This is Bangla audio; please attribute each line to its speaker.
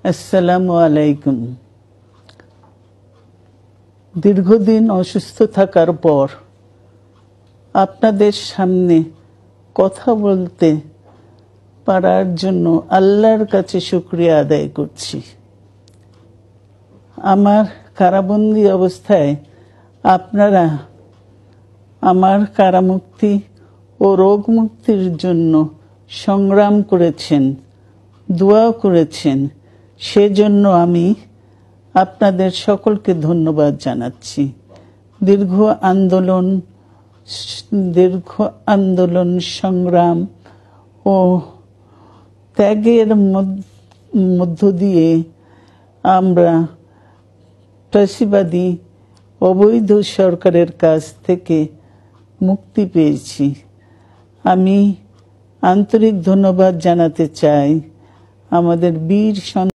Speaker 1: আসসালামু আলাইকুম। দীর্ঘদিন অসুস্থ থাকার পর আপনাদের সামনে কথা বলতে পারার জন্য আল্লাহর কাছে শুকরিয়া আদায় করছি। আমার কারাবন্দী অবস্থায় আপনারা আমার কারামুক্তি ও রোগ মুক্তির জন্য সংগ্রাম করেছেন, দোয়া করেছেন। সেজন্য আমি আপনাদের সকলকে ধন্যবাদ জানাচ্ছি। দীর্ঘ আন্দোলন সংগ্রাম ও ত্যাগের মধ্য দিয়ে আমরা ফ্যাসিবাদী অবৈধ সরকারের কাছ থেকে মুক্তি পেয়েছি। আমি আন্তরিক ধন্যবাদ জানাতে চাই আমাদের বীর